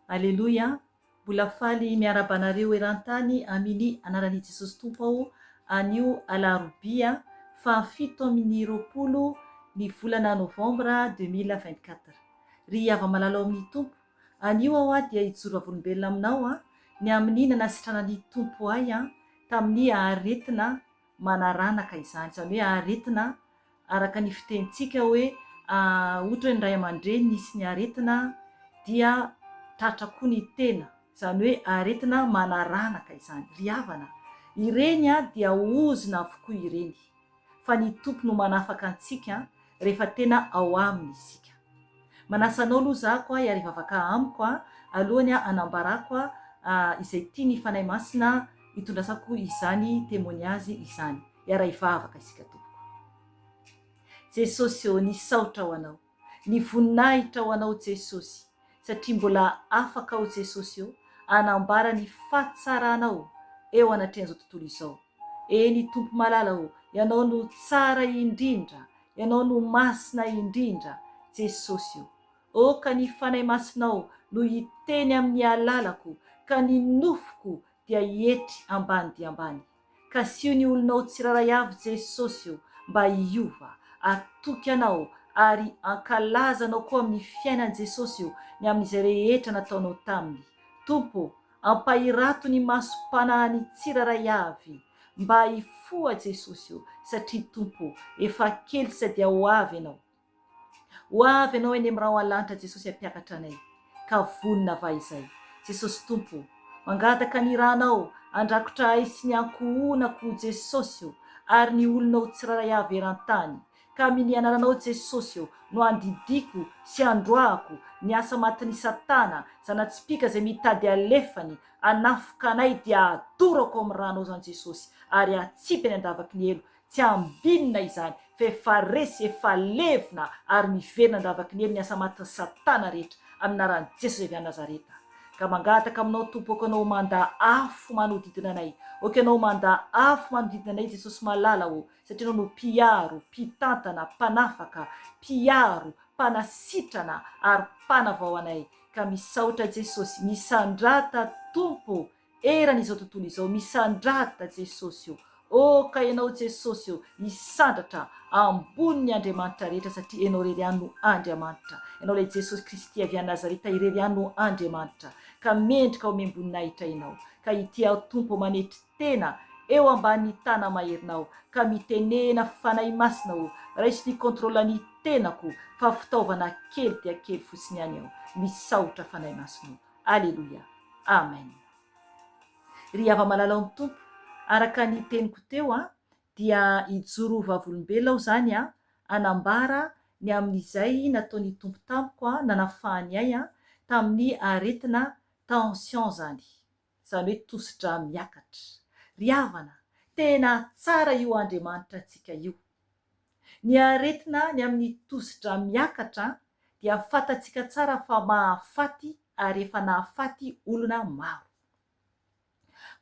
Aleloia, mbola faly miaraba anareo eran-tany amin'ny anaran'i Jesosy Tompo aho anio alarobia fafito amin'ny roapolo ny volana novambra 2024. Ry ava-malala ao amin'ny Tompo, anio aho dia hijoro vavolombelona aminao ny amin'ny nanasitranan'ny Tompo ahy tamin'ny aretina manaranaka izany, izany hoe aretina araka ny fitentsika hoe ohatra hoe ny ray aman-dreny nisy ny aretina dia tratra koa ny tena, izany hoe aretina manaranaka izany. Ry havana, ireny dia ozina avokoa ireny, fa ny Tompo no manafaka antsika rehefa tena ao aminy isika. Manasa anao aloha zako hiary vavaka amiko alohany anambarako izay tia ny fanahy masina hitondrasako izany témoignage izany. Hiara hivavaka isika tompoko. Jesosy eo, nisaotra ho anao, ny voninahitra ho anao Jesosy, satria mbola afaka ao Jesosy eo anambara ny fahatsaranao eo anatrehan'izao tontolo izao. Eny Tompo malala ho, ianao no tsara indrindra, ianao no masina indrindra Jesosy eo. Ka ny fanahy masinao no hiteny amin'ny alalako, ka ny nofoko dia hietry ambany dia ambany. Ka sio ny olonao tsiraray avy Jesosy eo mba hiova, atoky anao ary ankalazanao koa amin'ny fiainan' Jesosy eo ny amin'izay rehetra nataonao taminy. Tompo, ampahirato ny masom-panahiny tsiraray avy mba hifoha Jesosy eo, satria Tompo efa kely sady ho avy ianao. Ho avy ianao eny amin'ny rahalanitra Jesosy ampiakatra anay, ka vonina va izay. Jesosy Tompo, mangataka ny ranao andrakotra ay sy ny ankohonako Jesosy eo ary ny olonao tsiraray avy eran-tany, ka amin'ny anaranao Jesosy eo no andidiko sy androako ny asa matin'ny Satana, zanatsipika izay mitady alefany anafoka anay dia adorako amin'ny ranao zany Jesosy, ary atsipany andavaky ny elo. Tsy ambinina izany, fa efa resy, efa levina ary miverina andavaky ny elo ny asa matin'ny Satana rehetra amin'ny anaran'i Jesosy avy Nazareta. Ka mangataka aminao Tompo, oka anao manda afo manodidina anay, oka anao manda afo manodidina anay Jesosy malala ho, satria anao no mpiaro, mpitantana, mpanafaka, mpiaro, mpanasitrana ary mpanavao anay. Ka misaotra Jesosy, misandrata Tompo eran'izao tontolo izao, misandrata Jesosy eo. Ka ianao Jesosy eo hisandratra ambony ny Andriamanitra rehetra, satria ianao rery ihany no Andriamanitra. Ianao ilay Jesosy Kristy avy Nazareta, irery ihany no Andriamanitra. Ka mendrika ao miamboninahitra ianao, ka ity ao Tompo manetry tena eo ambany tana maherinao, ka mitenena fanahy masina ho, raisy ny kontrolany tenako, fa fitaovana kely dia kely fotsiny ihany ao. Misaotra fanahy masina. Aleloia, amen. Ry ava-malala amin'ny Tompo, araka ny teniko teo dia hijoro vavolombelona aho zany anambara ny amin'izay nataon'ny Tompo tamiko nanafahany ahy tamin'ny aretina tension zany hoe tosi-dra miakatra. Ry havana, tena tsara io Andriamanitra antsika io. Ny aretina ny amin'ny tosi-dra miakatra dia fatatsika tsara fa mahafaty, ary efa nahafaty olona maro.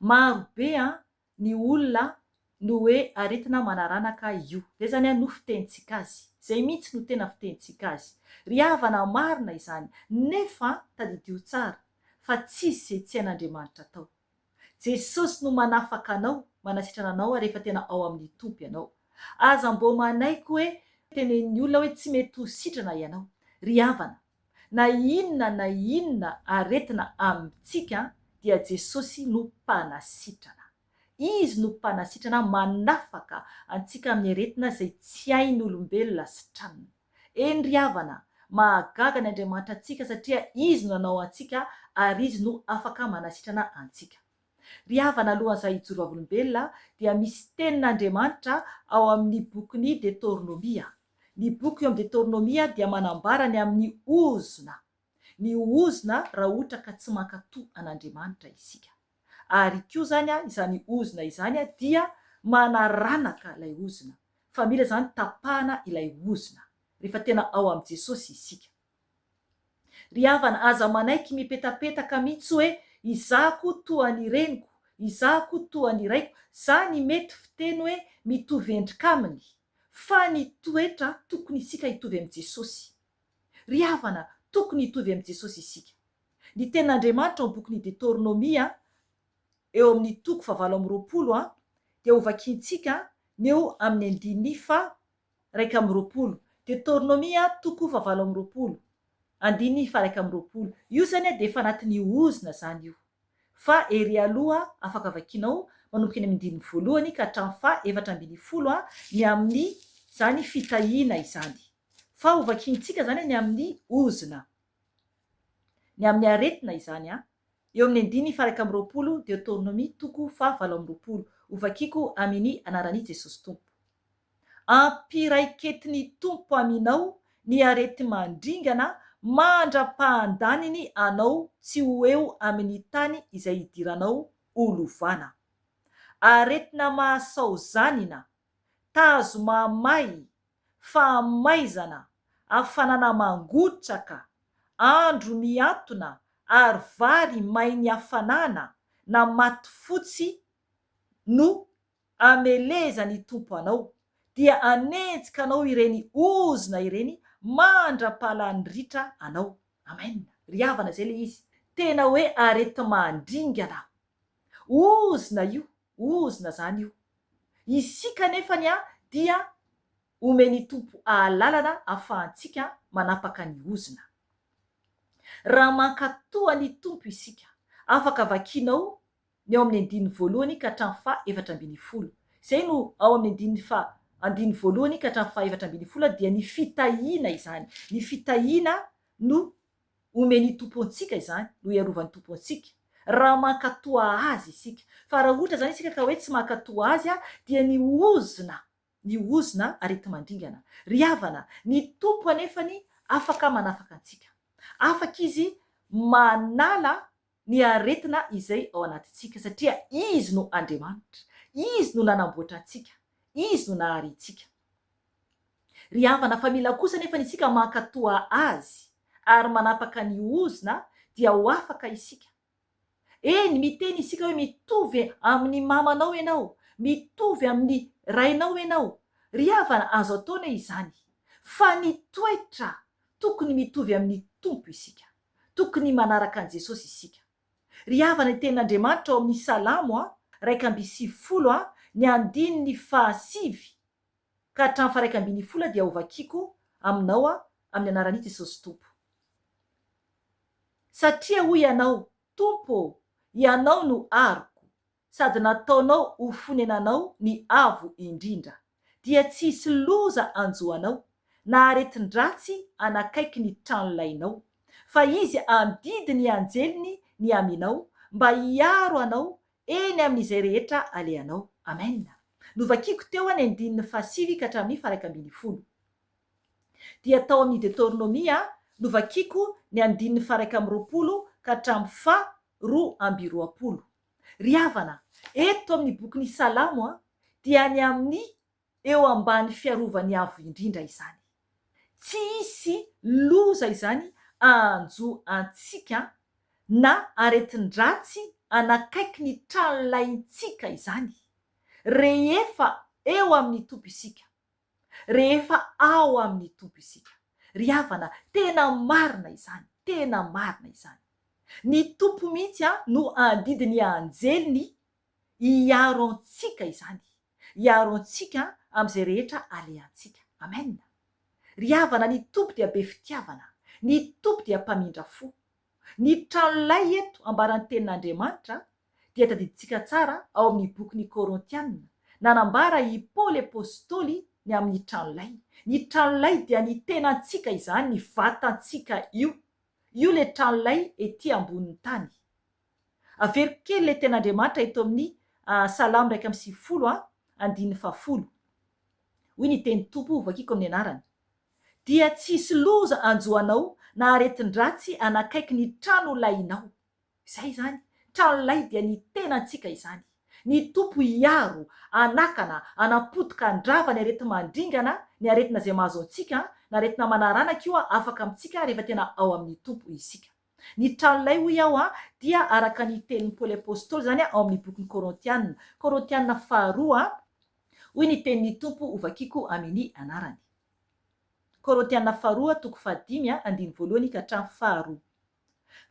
Maro be ny olona no hoe aretina manaranaka io. Zay zany no fitentsika azy. Zay mihitsy no tena fitentsika azy. Ry havana, marina izany, nefa tadidio tsara fa tsisy izay tsy hain'Andriamanitra tao. Jesosy no manafaka anao, manasitrana anao rehefa tena ao amin'ny Tompo ianao. Aza mbô manaiky hoe tenenin'ny olona hoe tsy mety ho sitrana ianao. Ry havana, na inona aretina amintsika dia Jesosy no mpanasitrana. Izy no mpanasitrana, manafaka antsika amin'ny aretina izay tsy hain'ny olombelona sitrana. Eny ry havana, mahagaga ny Andriamanitra antsika satria izy no nanao antsika ary izy no afaka manasitrana antsika. Ry havana, alohan'izay hijoro vavolombelona dia misy tenin'Andriamanitra ao amin'ny bokyny Deutéronomia. Ny boky eo amin'ny Deutéronomia dia manambara ny amin'ny ozona. Ny ozona raha ohatra ka tsy mankatoa an'Andriamanitra isika. Ary koa zany izany ozona izany dia manaranaka ilay ozona. Fa mila zany tapahana ilay ozona rehefa tena ao amin'ny Jesosy isika. Ry havana, aza manaiky mipetapetaka mihitsy hoe izako toa ny reniko, izako toa ny raiko. Zany mety fiteny hoe mitovy endrika aminy, fa ny toetra tokony isika hitovy amin'ny Jesosy. Ry havana, tokony hitovy amin'ny Jesosy isika. Ny tenin'Andriamanitra amin'ny boky ny Deutéronomie eo amin'ny toko 7 dia hovakiantsika ny eo amin'ny 1:20. Deutéronomie toko 7 1:20. Io zany dia efa anatin'ny ozina zany io, fa ery aloha afaka vakianao manomboka eny amin'ny 1 ka hatramin'ny 4:20 ny amin'ny zany fitahiana izany, fa hovakiantsika zany ny amin'ny ozina, ny amin'ny aretina izany eo amin'ny 1:20. Deutéronomie toko 7. Hovakiako amin'ny anaran'i Jesosy Tompo. Ampiraiketin'ny Tompo aminao ny arety mandringana mandra-pahandaniny anao tsy ho eo amin'ny tany izay hidiranao olovana. Aretina mahasaozanina, tazo mamay, fahamaizana, hafanana mangotraka, andro miantona ary vary mainy hafanana na maty fotsy no amelezany Tompo anao, dia anenjika anao ireny ozina ireny mandra-pahalanindritra anao. Amen. Ry havana zay le izy, tena hoe arety mandringana, ozina io, ozina zany io. Isika nefany dia omeny Tompo ahalalana ahafahantsika manapaka ny ozina. Raha mankatoa ny Tompo isika, afaka vakianao ny ao amin'ny 1:1 ka hatramin'ny 4:20. Zay no ao amin'ny 1:1 ka hatramin'ny 4:20 dia ny fitahiana izany. Ny fitahiana no omeny Tompo antsika izany, no iarovany Tompo antsika raha mankatoa azy isika. Fa raha ohatra zany isika ka hoe tsy mankatoa azy dia ny ozina arety mandringana. Ry havana, ny Tompo anefany afaka manafaka antsika, afaka izy manala ny aretina izay ao anatintsika satria izy no Andriamanitra, izy no nanamboatra antsika, izy no nahary antsika. Ry havana, fa mila kosa nefa isika mankatoa azy ary manapaka ny ozina dia ho afaka isika. Eny, miteny isika hoe mitovy amin'ny mamanao ianao, mitovy amin'ny rainao ianao. Ry havana, azo ataona izany, fa ny toetra tokony mitovy amin'ny Tompo isika, tokony manaraka an' Jesosy isika. Ry havana, ny tenin'Andriamanitra ao amin'ny Salamo 1:20 ny 5:7 ka hatramin'ny 1:20 dia hovakiako aminao amin'ny anaran'i Jesosy Tompo. Satria hoy ianao, Tompo, ianao no aroko, sady nataonao ho fonenanao ny avo indrindra, dia tsisy loza anjoanao na aretin-dratsy anakaiky ny tranolainao, fa izy andidy ny anjeliny ny aminao mba hiaro anao eny amin'izay rehetra alehanao. Amen. Novakiako teo ny 1:7 ka hatramin'ny 1:20. Dia tao amin'ny Deutéronomie novakiako ny 1:20 ka hatramin'ny 2:20. Ry havana, eto amin'ny bokin'ny Salamo dia ny amin'ny eo ambany fiarovany avo indrindra izany. Tsy hisy loza izany anjo antsika na aretin-dratsy anakaiky ny tranolaintsika izany rehefa eo amin'ny Tompo isika, rehefa ao amin'ny Tompo isika. Ry havana, tena marina izany, tena marina izany. Ny Tompo mihitsy no andidy ny anjeliny hiaro antsika izany, hiaro antsika amin'izay rehetra alehantsika. Amen. Ry havana, ny Tompo dia be fitiavana, ny Tompo dia mpamindra fo. Ny tranolay eto ambaran'ny tenin'Andriamanitra dia tadidintsika tsara ao amin'ny bokin'ny Korintianina, nanambara i Paoly apôstôly ny amin'ny tranolay. Ny tranolay dia ny tenantsika izany, ny vatantsika io le tranolay ety ambonin'ny tany. Avery kely le ten'Andriamanitra eto amin'ny Salamo 1:10 1:10. Hoy ny teny Tompo, vakiako amin'ny anarany, dia tsisy loza anjoanao na aretin-dratsy anakaiky ny tranolainao. Zay zany, tranolay dia ny tenantsika izany. Ny Tompo hiaro, anakana, anapotika, andrava ny arety mandringana, ny aretina zay mahazo antsika, na aretina manaranaka io afaka amintsika rehefa tena ao amin'ny Tompo isika. Ny tranolay hoy aho dia araka ny tenin'ny Paoly apôstôly zany ao amin'ny bokin'ny Korintianina 2 hoy ny tenin'ny Tompo, hovakiako amin'ny anarany. Korintianina 2 toko 5 1:1 ka hatramin'ny 2.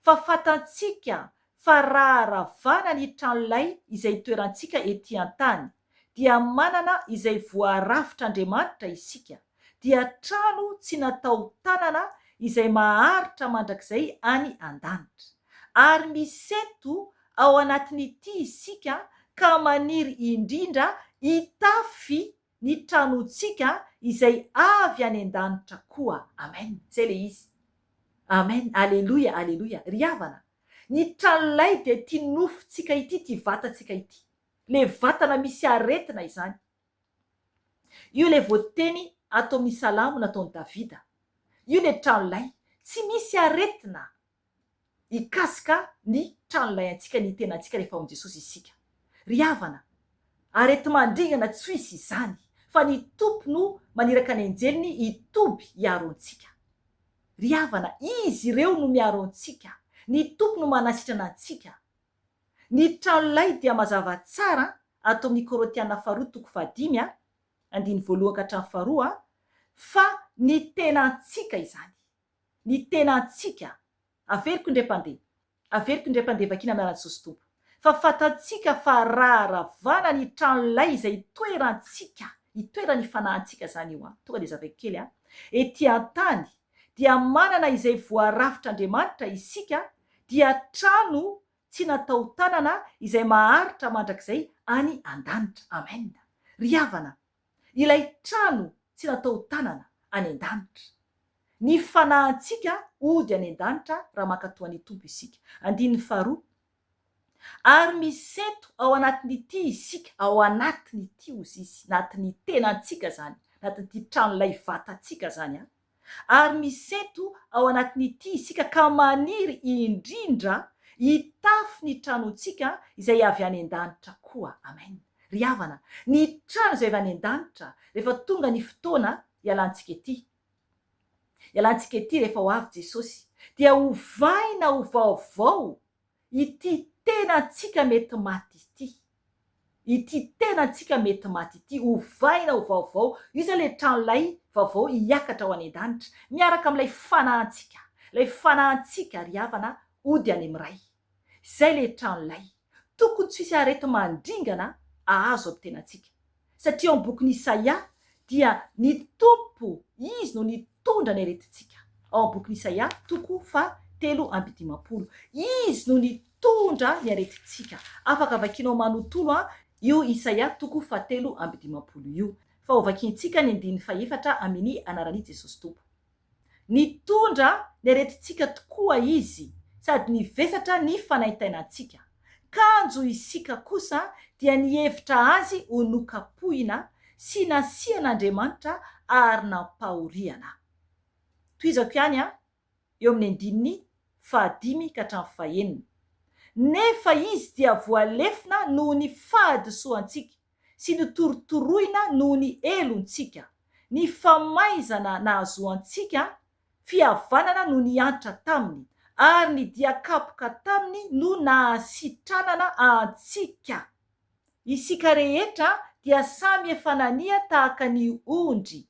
fa fatantsika fa raha ravana ny tranolay izay toerantsika ety an-tany dia manana izay voarafitr'Andriamanitra isika, dia trano tsy natao tanana izay maharitra mandrakizay any an-danitra. Ary misento ao anatin'ity isika ka maniry indrindra hitafy ny tranontsika izay avy any an-danitra koa. Amen. Zay le izy. Amen. Aleloia, aleloia. Ry havana, ny tranolay dia ity nofontsika ity, ty vatantsika ity. Le vatana misy aretina izany. Io le voateny atao amin'ny salamo nataon'i Davida. Io le tranolay tsy misy aretina hikasika ny tranolay antsika, ny tenantsika rehefa ao Jesosy isika. Ry havana, areti-mandringana tsy hisy izany, fa ny tompo no maniraka ny anjeliny hitoby hiaro antsika. Ry havana, izy ireo no miaro antsika, ny tompo no manasitrana antsika. Ny tranolay dia mazava tsara atao amin'ny Korôntiana 4:5 fa ny tenantsika izany, ny tenantsika. Averiko indray mpandeha vakina amin'ny anaran'i Jesosy tompo. Fa fatantsika fa raha ravana ny tranolay izay toerantsika, itoerany fanahintsika zany io. Tonga de zavaiko kely ety an-tany dia manana izay voarafitr'Andriamanitra isika, dia trano tsy natao tanana izay maharitra mandrakizay any an-danitra. Amen. Ry havana, ilay trano tsy natao tanana any an-danitra. Ny fanahintsika ody any an-danitra raha mankatoa ny tompo isika. 5. Ary misento ao anatin'ity isika, ao anatin'ity ozy izy, anatin'ny tenantsika zany, anatin'ity tranolay vatantsika zany. Ary misento ao anatin'ity isika ka maniry indrindra hitafy ny tranontsika izay avy any an-danitra koa. Amen. Ry havana, ny trano izay avy any an-danitra rehefa tonga ny fotoana ialantsika ety rehefa ho avy Jesosy, dia hovaina ho vaovao ity tenantsika mety maty ity. Ity tenantsika mety maty ity hovaina ho vaovao. Io zany le tranolay vaovao hiakatra ho any an-danitra miaraka amin'ilay fanahintsika. Lay fanahintsika ry havana ody any amiray. Zay le tranolay. Tokony tsy hisy areti-mandringana ahazo amin'ny tenantsika. Satria ao amin'ny bokin'i Isaia dia ny tompo, izy no nitondra ny aretintsika. Ao amin'ny bokin'i Isaia 3:20. Izy no nitondra ny aretintsika. Afaka vakinao manontolo io Isaia 3:20 io. Fa ho vakintsika ny 4 amin'ny anaran'i Jesosy tompo. Nitondra ny aretintsika tokoa izy, sady nivesatra ny fanaitainantsika. Kanjo isika kosa dia nihevitra azy ho nokapohina sy nasian'Andriamanitra ary nampahoriana. Toizako ihany eo amin'ny 5:5-9. Nefa izy dia voalefina noho ny fahadisoantsika sy ny torotoroina noho ny elontsika. Ny famaizana nahazoantsika fihavanana no niantra taminy, ary ny diakapoka taminy no nahasitranana antsika. Isika rehetra dia samy efa nania tahaka ny ondry,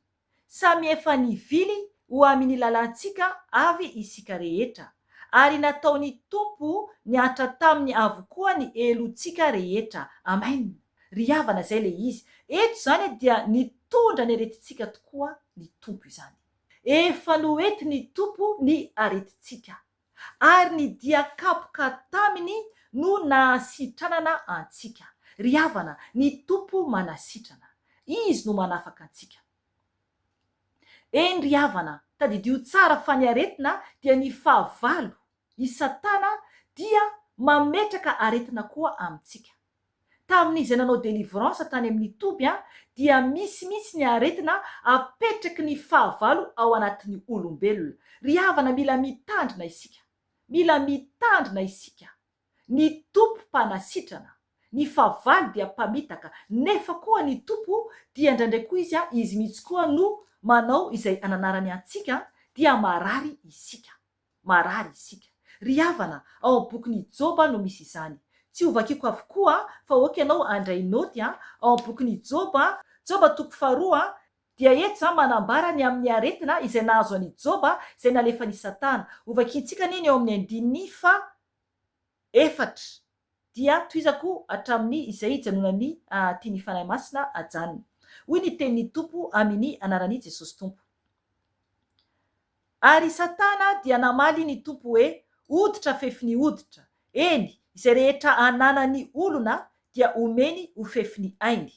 samy efa nivily ho amin'ny lalantsika avy isika rehetra, ary nataony tompo niantra taminy avokoa ny elontsika rehetra. Amen. Ry havana, zay le izy. Eto zany dia nitondra ny aretintsika tokoa ny tompo izany. Efa noety ny tompo ny aretintsika, ary ny diakapoka taminy no nahasitranana antsika. Ry havana, ny tompo manasitrana, izy no manafaka antsika. Eny ry havana, tadidio tsara fa ny aretina dia ny fahavalo. I Satana dia mametraka aretina koa amintsika. Tamin'izy nanao délivrance tany amin'ny toby dia misy ny aretina apetraky ny fahavalo ao anatin'ny olombelona. Ry havana, mila mitandrina isika. Mila mitandrina isika. Ny tompo mpanasitrana, ny fahavalo dia mpamitaka, nefa koa ny tompo dia ndraindray koa izy mihitsy koa no manao izay ananarany antsika, dia marary isika. Marary isika. Ry havana, ao amin'ny bokin'i Joba no misy izany. Tsy ho vakiko avokoa fa oky ianao andray noty ao amin'ny bokin'i Joba 2 dia eto zany manambara ny amin'ny aretina izay nahazo any Joba izay nalefa ny Satana. Ovakintsika neny eo amin'ny 4 dia toizako hatramin'ny izay hijanonany tiany fanahy masina ajanony. Hoy ny tenin'ny Tompo amin'ny anaran'i Jesosy Tompo. Ary Satana dia namaly ny Tompo hoe hoditra fefiny hoditra. Eny, izay rehetra ananany olona dia omeny ho fefiny ainy.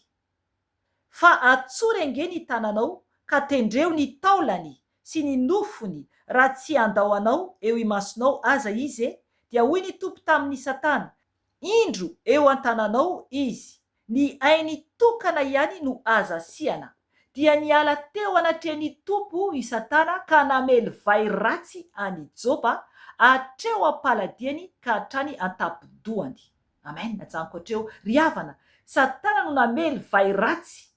Fa atsory ange ny tananao ka tendreo ny taolany sy ny nofony raha tsy andao anao eo imasonao aza izy dia hoy ny Tompo tamin'ny Satana, indro eo an-tananao izy, ny ainy tokana ihany no aza asiana. Dia niala teo anatrehan'ny Tompo i Satana ka namely vai ratsy any Joba hatreo am-paladiany ka hatrany an-tapidohany. Amen. Najanoko hatreo. Ry havana, Satana no namely vai ratsy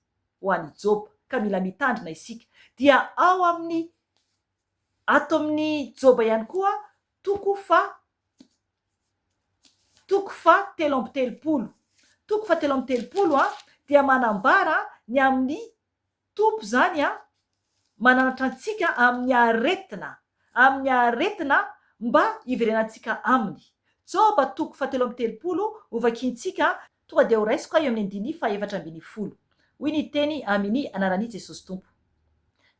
ho any Joba ka mila mitandrina isika. Dia ao amin'ny ato amin'ny Joba ihany koa toko fa 13. Toko fa 13 dia manambara ny amin'ny Tompo zany mananatra antsika amin'ny aretina mba iverenantsika aminy. Joba toko fa 13 ovakintsika tonga dia ho raisiko eo amin'ny 4:20. Hoy ny teny amin'ny anaran'i Jesosy Tompo.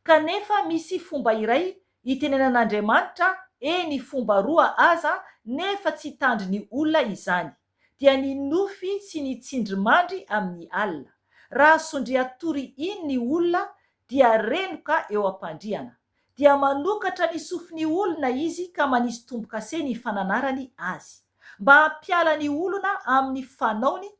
Kanefa misy fomba iray itenenan'Andriamanitra eny fomba roa aza nefa tsy tandriny olona izany, dia ny nofy sy ny tsindrimandry amin'ny alina. Raha sondria tory iny ny olona dia renoka eo am-pandriana. Dia manokatra ny sofiny olona izy ka manisy tombo-kase ny fananarany azy, mba hampiala ny olona amin'ny fanaony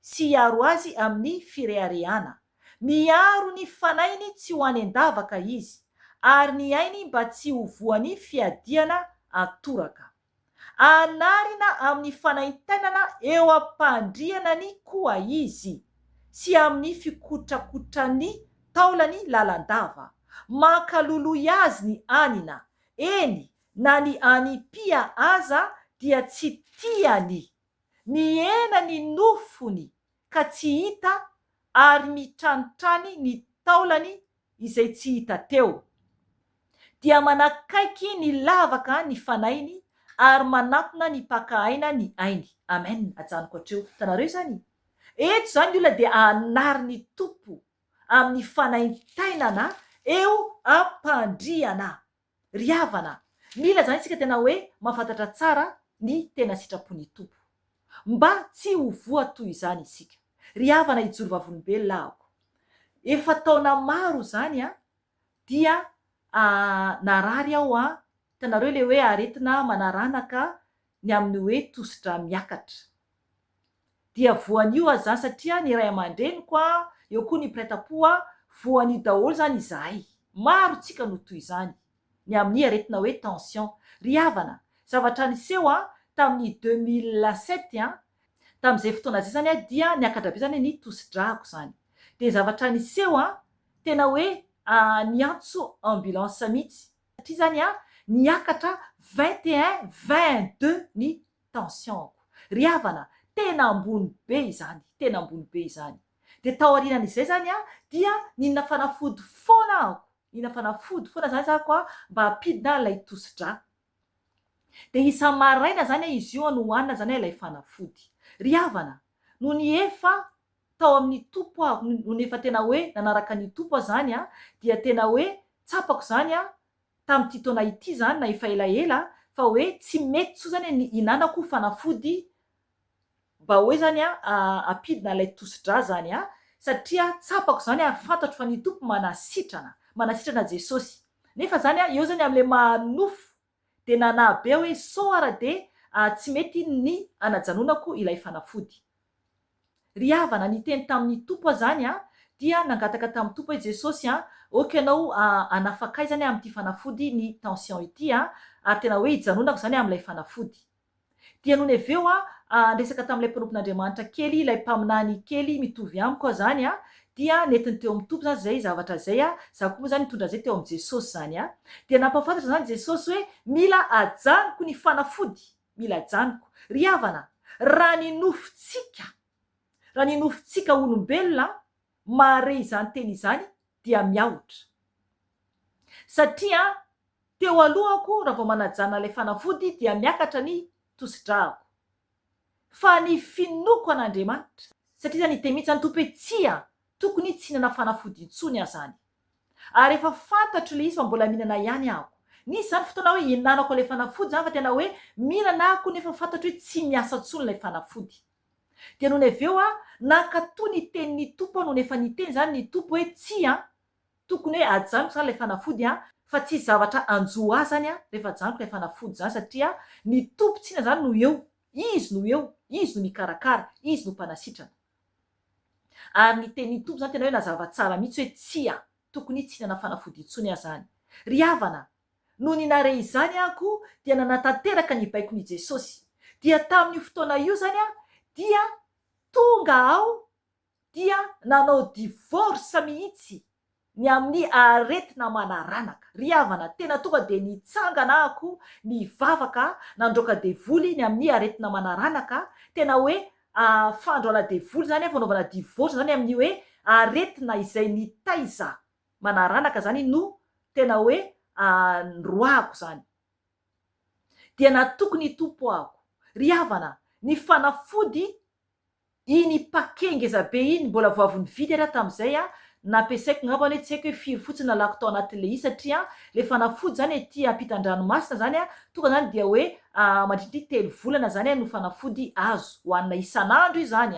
sy hiaro azy amin'ny fireharehana. Miaro ny fanainy tsy ho any an-davaka izy, ary ny ainy mba tsy ho voan'ny fiadiana atoraka. Anarina amin'ny fanaintainana eo am-pandrianany koa izy, sy amin'ny fikotrakotrany taolany lalandava. Makaloloy azy ny anina, eny na ny any pia aza dia tsy tiany. Miena ny nofony ka tsy hita, ary mitranitrany ny taolany izay tsy hita teo. Dia manakaiky ny lavaka ny fanainy, ary manatona ny paka-aina ny ainy. Amen. Ajanoko hatreo. Tanareo zany. Eto zany olona dia anary ny Tompo amin'ny fanaintainana eo am-pandriana. Ry havana, mila zany isika tena hoe mahafantatra tsara ny tena sitrapon'ny Tompo, mba tsy ho voa toy izany isika. Ry havana, ijoro vavolombelona ahako. Efa taona maro zany dia narary aho tanareo le hoe aretina manaranaka ny amin'ny hoe tosidra miakatra. Dia voanio azy zany satria ny ray aman-dreniko eo koa ny mpiray-tam-po voanio daholo zany izahay. Maro tsika no toy izany ny amin'ny aretina hoe tension. Ry havana, zavatra niseho tamin'ny 2007 tamin'izay fotoana zay zany dia niakatra be zany ny tosidrako zany. De zavatra niseho tena hoe niantso ambulance mihitsy satria zany niakatra 21-22 ny tensionko. Ry havana, tena ambony be izany, tena ambony be izany. De tao aorianan'izay zany dia ninona fanafody foana ahako, ninona fanafody foana zany zako mba hampidina ilay tosidra. De isa-maraina zany izy io no hoanina zany ilay fanafody. Ry havana, no ny efa tao amin'ny Tompo no ny efa tena hoe nanaraka ny Tompo zany dia tena hoe tsapako zany tamin'ity taona ity zany na efa elaela fa hoe tsy mety tso zany ny hinanako fanafody mba hoe zany hampidina ilay tosidra zany satria tsapako zany fantatro fa ny Tompo manasitrana Jesosy. Nefa zany eo zany amin'le manofo de nanahy be hoe soara de tsy mety ny anajanonako ilay fanafody. Ry havana, ny teny tamin'ny Tompo zany dia nangataka tamin'ny Tompo hoe Jesosy oka ianao anafakay zany amin'ity fanafody ny tension ity ary tena hoe hijanonako zany amin'ilay fanafody. Dia noho ny aveo resaka tamin'ilay mpanompon'Andriamanitra kely, ilay mpaminany kely mitovy amiko zany dia netiny teo amin'ny Tompo zany zay zavatra zay za koa zany nitondra zay teo amin'ny Jesosy zany dia nampafantatra zany Jesosy hoe mila ajanoko ny fanafody, mila ajanoko. Ry havana, raha ny nofontsika olombelona mare izany teny izany dia miaotra satria teo alohako raha vao manajana ilay fanafody dia miakatra ny tosidrahako fa ny finoko an'Andriamanitra satria zany te mihitsy ny tompo hoe tsia tokony tsy hinana fanafody intsony azany ary efa fantatro le izy fa mbola mihinana ihany ahako nisy zany fotoana hoe hinanako ilay fanafody zany fa tena hoe mihinana ako nefa fantatro hoe tsy miasa ntsony ilay fanafody dia noho ny avy eo nankatoy ny tenin'ny tompo noho ny efa niteny zany ny tompo hoe tsia tokony hoe ajanoko zany ilay fanafody fa tsy zavatra anjo azy zany rehefa ajanoko ilay fanafody zany satria ny tompontsiana zany no eo izy no mikarakara izy no mpanasitrana ary ny tenin'ny tompo zany tena hoe nazava tsara mihitsy hoe tsia tokony tsy hinana fanafody intsony azany ry havana no ninare izany ako dia nanatanteraka ny baikon'i Jesosy dia tamin'ny fotoana io zany dia tonga aho dia nanao divorce mihitsy ny amin'ny aretina manaranaka ry havana tena tonga de nitsangana ako nivavaka nandroaka devoly ny amin'ny aretina manaranaka tena hoe fandro ala devoly zany fanaovana divorce zany amin'ny hoe aretina izay nitaiza manaranaka zany no tena hoe roako zany dia natokony tompo ako ry havana ny fanafody iny pakengeza be iny mbola voavony vidy ara tamin'izay nampiasaiko ngambany hoe tsy haiko hoe firy fotsiny nalako tao anatin'le izy satria le fanafody zany ety ampitan-dranomasina zany tonga zany dia hoe mandrindry 3 volana zany no fanafody azo hoanina isan'andro izy zany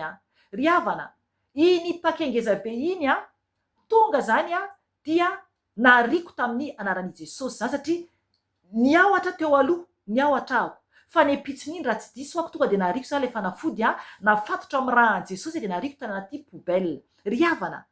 ry havana iny pakengeza be iny tonga zany dia nariko tamin'ny anaran'i Jesosy zany satria niaotra teo aloha niaotra ako fa ny pitsiny iny raha tsy diso ako tonga de nariko zany le fanafody nafatotra amin'ny rahan'i Jesosy de nariko tany anaty poubelle ry havana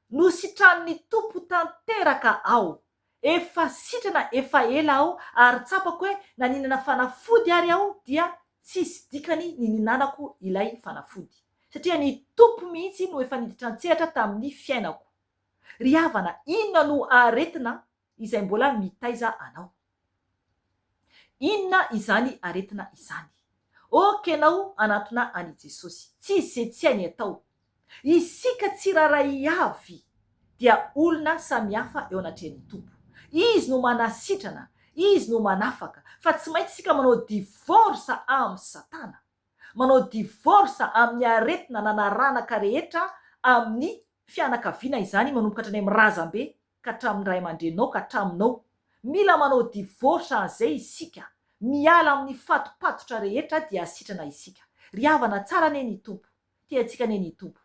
no sitran'ny tompo tanteraka ao efa sitrana efa ela aho ary tsapako hoe naninana fanafody ary aho dia tsisy dikany ny ninanako ilay fanafody satria ny tompo mihitsy no efa niditra an-tsehatra tamin'ny fiainako ry havana inona no aretina izay mbola mitaiza anao inona izany aretina izany okenao anatona any Jesosy tsy izay tsy hainy atao isika tsiraray avy dia olona samihafa eo anatrehan'ny tompo izy no manasitrana izy no manafaka fa tsy maintsy isika manao divorce amin'ny satana manao divorce amin'ny aretina nanaranaka rehetra amin'ny fianakaviana izany manomboka hatrany amin'ny razambe ka hatramin'ny ray aman-drenao ka hatraminao mila manao divorce an'izay isika miala amin'ny fatopatotra rehetra dia asitrana isika ry havana tsara neny tompo tiantsika neny tompo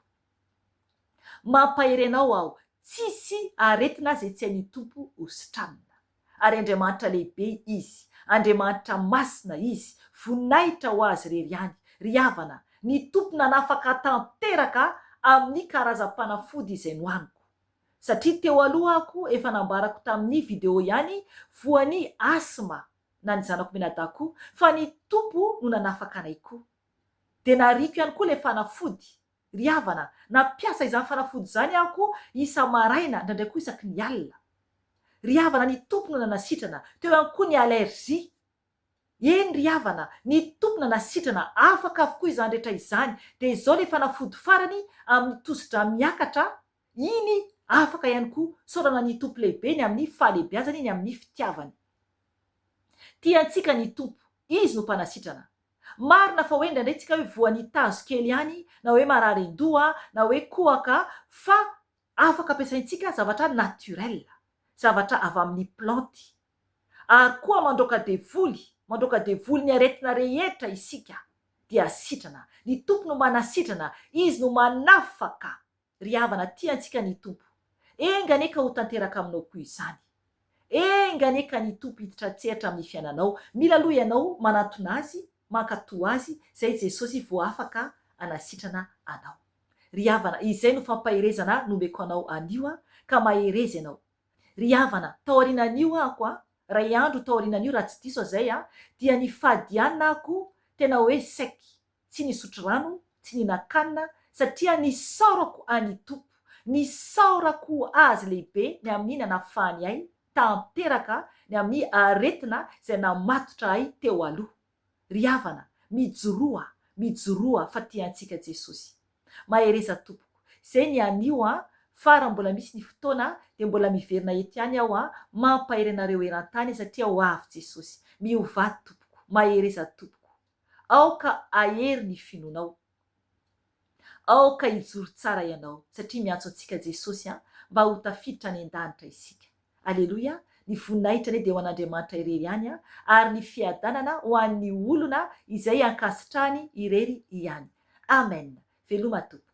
mampaherenao aho tsisy aretina zay tsy hain'ny tompo hositranina ary Andriamanitra lehibe izy Andriamanitra masina izy voninahitra ho azy rery any ry havana ny tompo nanafaka tanteraka amin'ny karazam-panafody izay nohaniko satria teo alohako efa nambarako tamin'ny video ihany voan'ny asma na ny zanako menadako fa ny tompo no nanafaka anay koa de nariko ihany koa le fanafody ry havana nampiasa izany fanafody zany ako isa maraina ndraindray koa isaky ny alina ry havana ny tompo no nanasitrana teo ihany koa ny allergie eny ry havana ny tompo nanasitrana afaka avokoa izany rehetra izany de izao le fanafody farany amin'ny tosodra miakatra iny afaka ihany koa saorana ny tompo lehibe ny amin'ny fahalehibiazany ny amin'ny fitiavany tiantsika ny tompo izy no mpanasitrana marina fa hoe indraindray tsika hoe voan'ny tazo kely ihany na hoe mararen-doha na hoe kohaka fa afaka ampiasaintsika zavatra naturel zavatra avy amin'ny planty ary koa mandroaka devoly ny aretina rehetra isika dia sitrana ny tompo no manasitrana izy no manafaka ry havana tiantsika ny tompo enganeka ho tanteraka aminao koa izany enganeka ny tompo hiditra an-tsehatra amin'ny fiainanao mila aloha ianao manatona azy mankatoa azy zay Jesosy vo afaka anasitrana anao ry havana izay no fampahirezana nomeko anao anio ka maherezy ianao ry havana taorinan'io ako ray andro taorinan'io raha tsy diso zay dia ny fadianina ako tena hoe seky tsy nisotro rano tsy ninakanina satria nisaorako any tompo nisaorako azy lehibe ny amin'ny nanafany ay tanteraka ny amin'ny aretina zay namatotra ay teo aloha ry havana mijoroa fa tiantsika Jesosy mahereza tompoko zay ny anio fa raha mbola misy ny fotoana dia mbola miverina ety ihany aho mampahery anareo eran-tany satria ho avy Jesosy. Miovady tompoko, mahereza tompoko. Aoka ahery ny finoanao, aoka hijoro tsara ianao satria miantso antsika Jesosy mba ho tafiditra any an-danitra isika. Aleloia. Ny voninahitra anie dia ho an'Andriamanitra irery ihany ary ny fiadanana ho an'ny olona izay ankasitrahany irery ihany. Amen. Veloma tompoko.